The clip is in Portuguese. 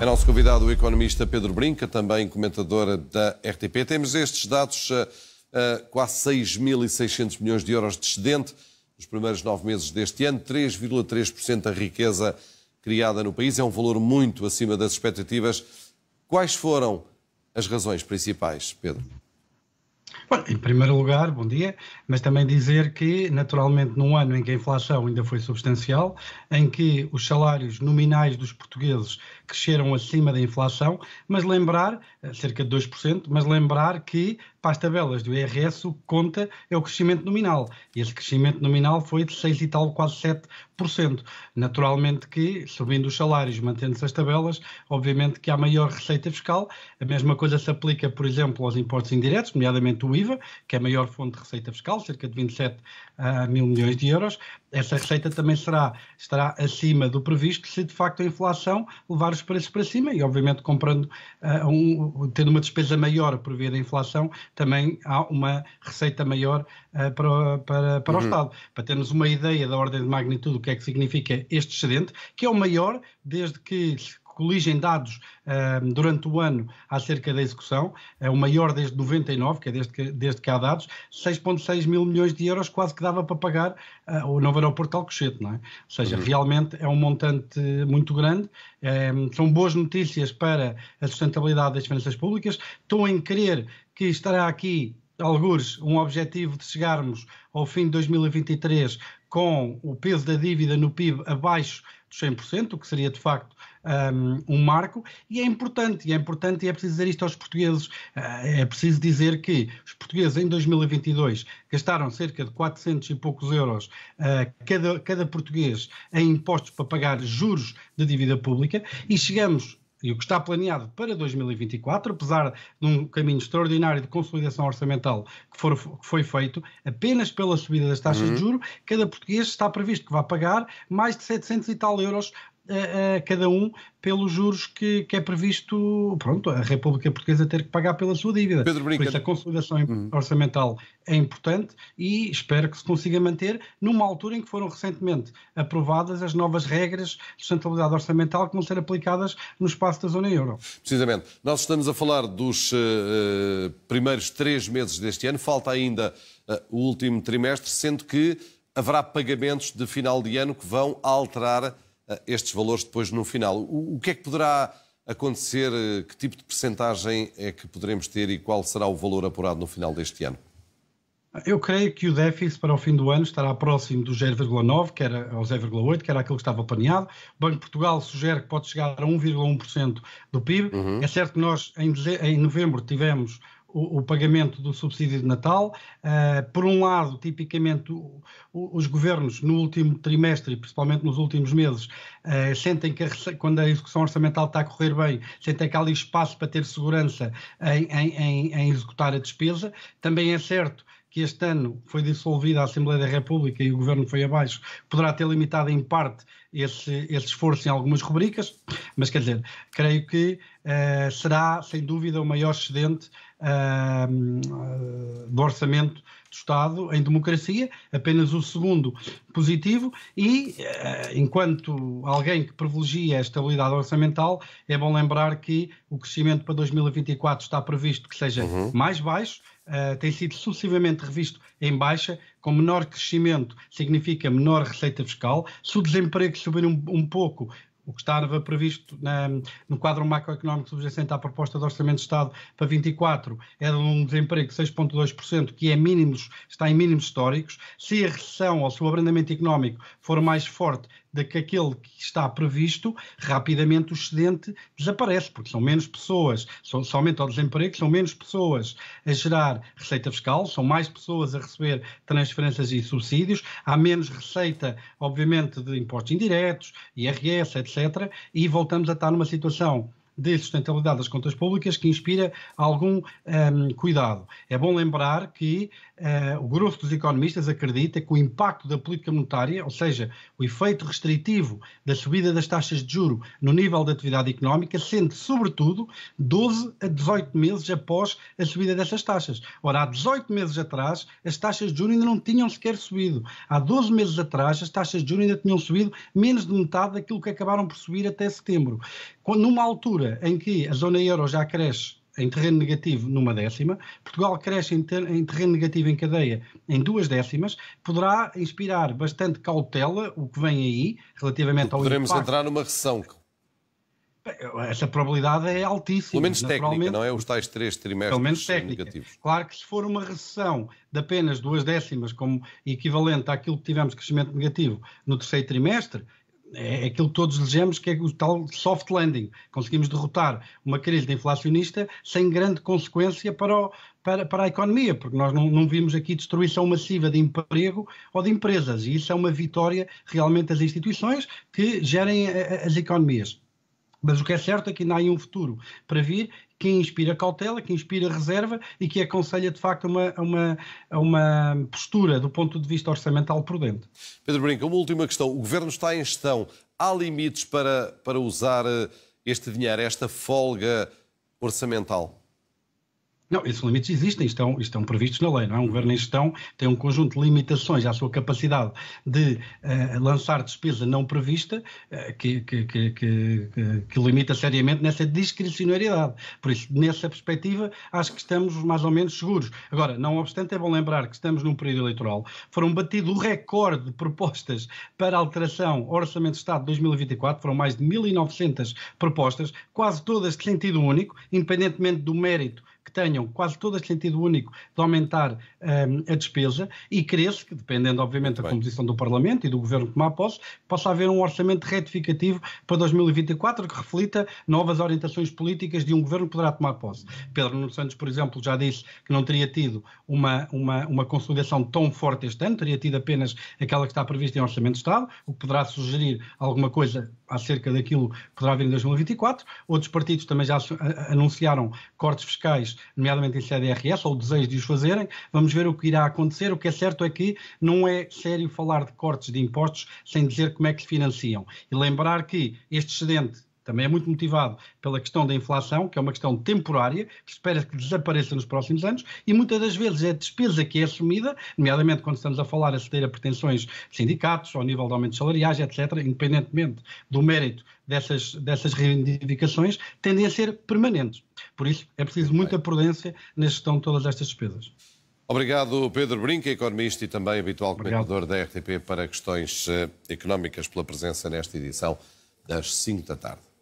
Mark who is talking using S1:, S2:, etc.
S1: É nosso convidado o economista Pedro Brinca, também comentador da RTP. Temos estes dados, quase 6.600 milhões de euros de excedente nos primeiros 9 meses deste ano, 3,3% da riqueza criada no país. É um valor muito acima das expectativas. Quais foram as razões principais, Pedro?
S2: Bom, em primeiro lugar, bom dia, mas também dizer que, naturalmente, num ano em que a inflação ainda foi substancial, em que os salários nominais dos portugueses cresceram acima da inflação, mas lembrar, cerca de 2%, mas lembrar que, para as tabelas do IRS, o que conta é o crescimento nominal. E esse crescimento nominal foi de 6 e tal, quase 7%. Naturalmente que, subindo os salários, mantendo-se as tabelas, obviamente que há maior receita fiscal. A mesma coisa se aplica, por exemplo, aos impostos indiretos, nomeadamente o IVA, que é a maior fonte de receita fiscal, cerca de 27 mil milhões de euros. Essa receita também estará acima do previsto se, de facto, a inflação levar os preços para cima e, obviamente, tendo uma despesa maior por via da inflação, também há uma receita maior para o Estado. Para termos uma ideia da ordem de magnitude do que é que significa este excedente, que é o maior desde que coligem dados durante o ano acerca da execução, é o maior desde 99, que é desde que há dados, 6,6 mil milhões de euros, quase que dava para pagar o novo aeroporto de Alcochete, não é? Ou seja, realmente é um montante muito grande, são boas notícias para a sustentabilidade das finanças públicas. Estou em crer que estará aqui algures um objetivo de chegarmos ao fim de 2023 com o peso da dívida no PIB abaixo dos 100%, o que seria de facto um marco, e é importante e é preciso dizer isto aos portugueses, é preciso dizer que os portugueses em 2022 gastaram cerca de 400 e poucos euros cada português em impostos para pagar juros de dívida pública, e chegamos, e o que está planeado para 2024, apesar de um caminho extraordinário de consolidação orçamental que foi feito, apenas pela subida das taxas de juros, cada português está previsto que vai pagar mais de 700 e tal euros a cada um pelos juros que é previsto, pronto, a República Portuguesa ter que pagar pela sua dívida.
S1: Pedro Brinca.
S2: Por isso a consolidação orçamental é importante e espero que se consiga manter numa altura em que foram recentemente aprovadas as novas regras de sustentabilidade orçamental que vão ser aplicadas no espaço da zona euro.
S1: Precisamente. Nós estamos a falar dos primeiros 3 meses deste ano, falta ainda o último trimestre, sendo que haverá pagamentos de final de ano que vão alterar estes valores depois no final. O que é que poderá acontecer? Que tipo de percentagem é que poderemos ter e qual será o valor apurado no final deste ano?
S2: Eu creio que o déficit para o fim do ano estará próximo do 0,9, que era ao 0,8, que era aquilo que estava planeado. O Banco de Portugal sugere que pode chegar a 1,1% do PIB. É certo que nós, em novembro, tivemos o pagamento do subsídio de Natal. Por um lado, tipicamente, os governos no último trimestre, e principalmente nos últimos meses, sentem que quando a execução orçamental está a correr bem, sentem que há ali espaço para ter segurança em executar a despesa. Também é certo que este ano foi dissolvida a Assembleia da República e o Governo foi abaixo, poderá ter limitado em parte esse esforço em algumas rubricas, mas quer dizer, creio que será sem dúvida o maior excedente do orçamento do Estado em democracia, apenas o segundo positivo, e enquanto alguém que privilegia a estabilidade orçamental, é bom lembrar que o crescimento para 2024 está previsto que seja mais baixo, tem sido sucessivamente revisto em baixa. Com menor crescimento significa menor receita fiscal. Se o desemprego subir um pouco, o que estava previsto no quadro macroeconómico subjacente à proposta de Orçamento de Estado para 24 é de um desemprego de 6,2%, que está em mínimos históricos. Se a recessão ou se o abrandamento económico for mais forte do que aquele que está previsto, rapidamente o excedente desaparece, porque são menos pessoas, se aumenta o desemprego, são menos pessoas a gerar receita fiscal, são mais pessoas a receber transferências e subsídios, há menos receita, obviamente, de impostos indiretos, IRS, etc. E voltamos a estar numa situação de sustentabilidade das contas públicas que inspira algum cuidado. É bom lembrar que o grosso dos economistas acredita que o impacto da política monetária, ou seja, o efeito restritivo da subida das taxas de juro no nível da atividade económica, sente sobretudo 12 a 18 meses após a subida dessas taxas. Ora, há 18 meses atrás, as taxas de juros ainda não tinham sequer subido. Há 12 meses atrás, as taxas de juros ainda tinham subido menos de metade daquilo que acabaram por subir até setembro. Numa altura em que a zona euro já cresce em terreno negativo numa décima, Portugal cresce em terreno negativo em cadeia em 2 décimas, poderá inspirar bastante cautela o que vem aí, relativamente ao
S1: Poderemos
S2: impacto.
S1: entrar numa recessão.
S2: Essa probabilidade é altíssima.
S1: Pelo menos técnica, não é? Os tais 3 trimestres
S2: pelo menos técnica.
S1: negativos.
S2: Claro que se for uma recessão de apenas 2 décimas, como equivalente àquilo que tivemos crescimento negativo no terceiro trimestre, é aquilo que todos desejamos, que é o tal soft landing. Conseguimos derrotar uma crise inflacionista sem grande consequência para a economia, porque nós não vimos aqui destruição massiva de emprego ou de empresas, e isso é uma vitória realmente das instituições que gerem as economias. Mas o que é certo é que ainda há um futuro para vir que inspira cautela, que inspira reserva e que aconselha, de facto, uma postura do ponto de vista orçamental prudente.
S1: Pedro Brinca, uma última questão. O Governo está em gestão. Há limites para usar este dinheiro, esta folga orçamental?
S2: Não, esses limites existem, estão previstos na lei, não é? Um governo em gestão tem um conjunto de limitações à sua capacidade de lançar despesa não prevista que limita seriamente nessa discricionariedade. Por isso, nessa perspectiva, acho que estamos mais ou menos seguros. Agora, não obstante, é bom lembrar que estamos num período eleitoral. Foram batido o recorde de propostas para alteração ao Orçamento de Estado de 2024, foram mais de 1.900 propostas, quase todas de sentido único, independentemente do mérito que tenham, quase todas de sentido único, de aumentar a despesa, e crê-se que, dependendo obviamente da composição do Parlamento e do Governo tomar posse, possa haver um orçamento retificativo para 2024 que reflita novas orientações políticas de um Governo que poderá tomar posse. Pedro Nuno Santos, por exemplo, já disse que não teria tido uma consolidação tão forte este ano, teria tido apenas aquela que está prevista em Orçamento de Estado, o que poderá sugerir alguma coisa acerca daquilo que poderá vir em 2024. Outros partidos também já anunciaram cortes fiscais, nomeadamente em CDRS, ou o desejo de os fazerem. Vamos ver o que irá acontecer. O que é certo é que não é sério falar de cortes de impostos sem dizer como é que se financiam. E lembrar que este excedente também é muito motivado pela questão da inflação, que é uma questão temporária, que se espera que desapareça nos próximos anos, e muitas das vezes é a despesa que é assumida, nomeadamente quando estamos a falar a ceder a pretensões de sindicatos, ao nível de aumentos salariais, etc., independentemente do mérito dessas reivindicações, tendem a ser permanentes. Por isso, é preciso muita prudência na gestão de todas estas despesas.
S1: Obrigado, Pedro Brinca, economista e também habitual comentador da RTP para questões económicas, pela presença nesta edição das 5 da tarde.